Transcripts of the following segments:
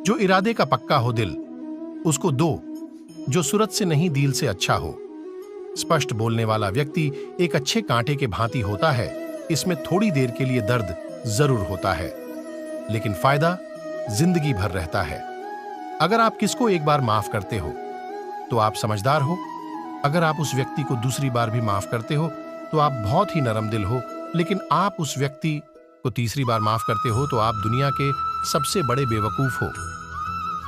जो इरादे का पक्का हो दिल, उसको दो जो सूरत से नहीं दिल से अच्छा हो। स्पष्ट बोलने वाला व्यक्ति एक अच्छे कांटे के भांति होता है। इसमें थोड़ी देर के लिए दर्द जरूर होता है, लेकिन फायदा जिंदगी भर रहता है। अगर आप किसको एक बार माफ करते हो तो आप समझदार हो। अगर आप उस व्यक्ति को दूसरी बार भी माफ करते हो तो आप बहुत ही नरम दिल हो। लेकिन आप उस व्यक्ति को तीसरी बार माफ करते हो तो आप दुनिया के सबसे बड़े बेवकूफ हो।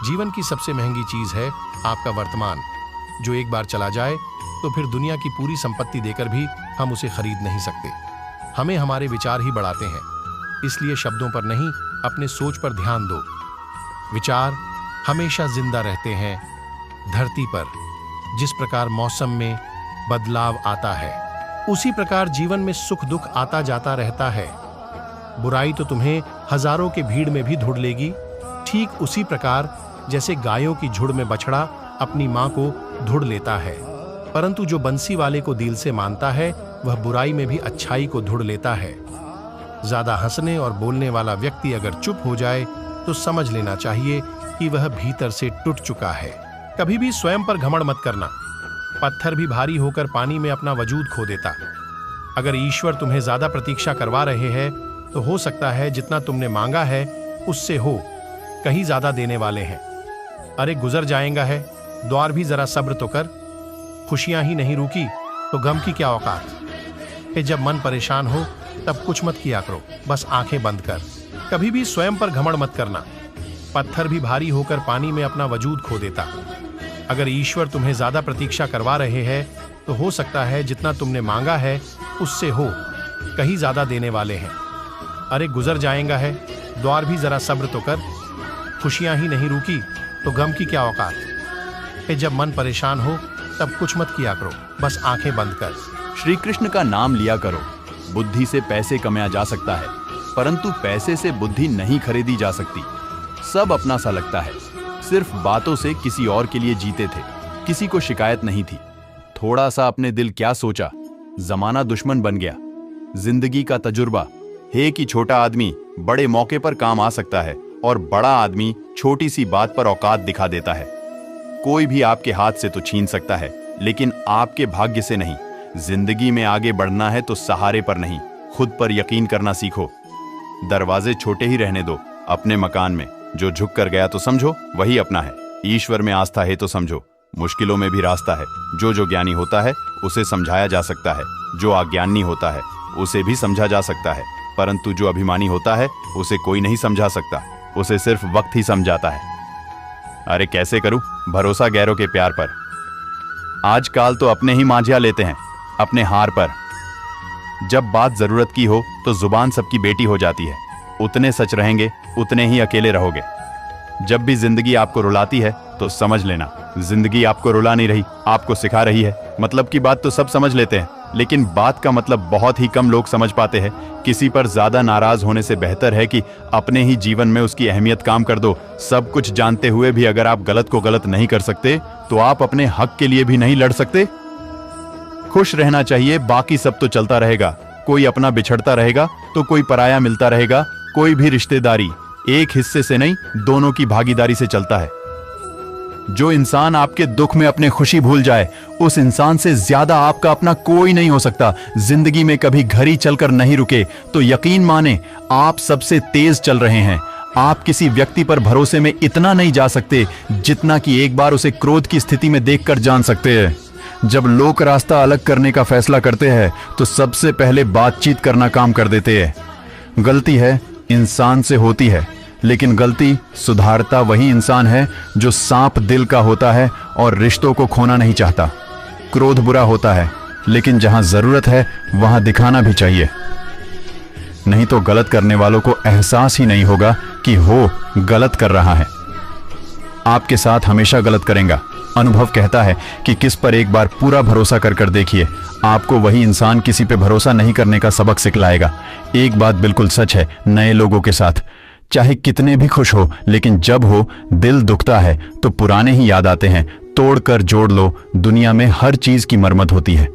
जीवन की सबसे महंगी चीज है आपका वर्तमान, जो एक बार चला जाए तो फिर दुनिया की पूरी संपत्ति देकर भी हम उसे खरीद नहीं सकते। हमें हमारे विचार ही बढ़ाते हैं, इसलिए शब्दों पर नहीं, अपने सोच पर ध्यान दो। विचार हमेशा जिंदा रहते हैं धरती पर। जिस प्रकार मौसम में बदलाव आता है, उसी प्रकार जीवन में सुख दुख आता जाता रहता है। बुराई तो तुम्हें हजारों के भीड़ में भी ढूंढ लेगी, ठीक उसी प्रकार जैसे गायों की झुंड में बछड़ा अपनी मां को ढूंढ लेता है। परंतु जो बंसी वाले को दिल से मानता है, वह बुराई में भी अच्छाई को ढूंढ लेता है। ज्यादा हंसने और बोलने वाला व्यक्ति अगर चुप हो जाए तो समझ लेना चाहिए कि वह भीतर से टूट चुका है। कभी भी स्वयं पर घमंड मत करना। पत्थर भी भारी होकर पानी में अपना वजूद खो देता। अगर ईश्वर तुम्हें ज्यादा प्रतीक्षा करवा रहे हैं तो हो सकता है जितना तुमने मांगा है उससे हो कहीं ज्यादा देने वाले हैं। अरे गुजर जाएगा है, द्वार भी जरा सब्र तो कर। खुशियां ही नहीं रुकी तो गम की क्या औकात। जब मन परेशान हो तब कुछ मत किया करो, बस आंखें बंद कर। कभी भी स्वयं पर घमंड मत करना। पत्थर भी भारी होकर पानी में अपना वजूद खो देता। अगर ईश्वर तुम्हें ज्यादा प्रतीक्षा करवा रहे हैं तो हो सकता है जितना तुमने मांगा है उससे हो कहीं ज्यादा देने वाले हैं। अरे गुजर जाएगा है, द्वार भी जरा सब्र तो कर। खुशियां ही नहीं रुकी तो गम की क्या औकात। जब मन परेशान हो तब कुछ मत किया करो, बस आंखें बंद कर। श्री कृष्ण का नाम लिया करो। बुद्धि से पैसे कमाया जा सकता है, परंतु पैसे से बुद्धि नहीं खरीदी जा सकती। सब अपना सा लगता है। सिर्फ बातों से किसी और के लिए जीते थे, किसी को शिकायत नहीं थी। थोड़ा सा अपने दिल क्या सोचा, जमाना दुश्मन बन गया। जिंदगी का तजुर्बा है कि छोटा आदमी बड़े मौके पर काम आ सकता है और बड़ा आदमी छोटी सी बात पर औकात दिखा देता है। कोई भी आपके हाथ से तो छीन सकता है, लेकिन आपके भाग्य से नहीं। जिंदगी में आगे बढ़ना है तो सहारे पर नहीं, खुद पर यकीन करना सीखो। दरवाजे छोटे ही रहने दो अपने मकान में। जो झुक कर गया तो समझो वही अपना है। ईश्वर में आस्था है तो समझो मुश्किलों में भी रास्ता है। जो ज्ञानी होता है उसे समझाया जा सकता है, जो अज्ञानी होता है उसे भी समझा जा सकता है, परंतु जो अभिमानी होता है उसे कोई नहीं समझा सकता, उसे सिर्फ वक्त ही समझाता है। अरे कैसे करूं भरोसा गैरों के प्यार पर। आजकल तो अपने ही मांझिया लेते हैं अपने हार पर। जब बात जरूरत की हो तो जुबान सबकी बेटी हो जाती है। उतने सच रहेंगे उतने ही अकेले रहोगे। जब भी जिंदगी आपको रुलाती है तो समझ लेना जिंदगी आपको रुला नहीं रही, आपको सिखा रही है। मतलब की बात तो सब समझ लेते हैं, लेकिन बात का मतलब बहुत ही कम लोग समझ पाते हैं। किसी पर ज्यादा नाराज होने से बेहतर है कि अपने ही जीवन में उसकी अहमियत काम कर दो। सब कुछ जानते हुए भी अगर आप गलत को गलत नहीं कर सकते तो आप अपने हक के लिए भी नहीं लड़ सकते। खुश रहना चाहिए, बाकी सब तो चलता रहेगा। कोई अपना बिछड़ता रहेगा तो कोई पराया मिलता रहेगा। कोई भी रिश्तेदारी एक हिस्से से नहीं, दोनों की भागीदारी से चलता है। जो इंसान आपके दुख में अपने खुशी भूल जाए, उस इंसान से ज्यादा आपका अपना कोई नहीं हो सकता। जिंदगी में कभी घड़ी चलकर नहीं रुके तो यकीन माने आप सबसे तेज चल रहे हैं। आप किसी व्यक्ति पर भरोसे में इतना नहीं जा सकते जितना कि एक बार उसे क्रोध की स्थिति में देखकर जान सकते हैं। जब लोग रास्ता अलग करने का फैसला करते हैं तो सबसे पहले बातचीत करना काम कर देते हैं। गलती है इंसान से होती है, लेकिन गलती सुधारता वही इंसान है जो सांप दिल का होता है और रिश्तों को खोना नहीं चाहता। क्रोध बुरा होता है, लेकिन जहां जरूरत है वहां दिखाना भी चाहिए, नहीं तो गलत करने वालों को एहसास ही नहीं होगा कि वो गलत कर रहा है। आपके साथ हमेशा गलत करेगा। अनुभव कहता है कि किस पर एक बार पूरा भरोसा कर देखिए, आपको वही इंसान किसी पे भरोसा नहीं करने का सबक सिखलाएगा। एक बात बिल्कुल सच है, नए लोगों के साथ चाहे कितने भी खुश हो, लेकिन जब हो दिल दुखता है तो पुराने ही याद आते हैं। तोड़ कर जोड़ लो, दुनिया में हर चीज की मरम्मत होती है।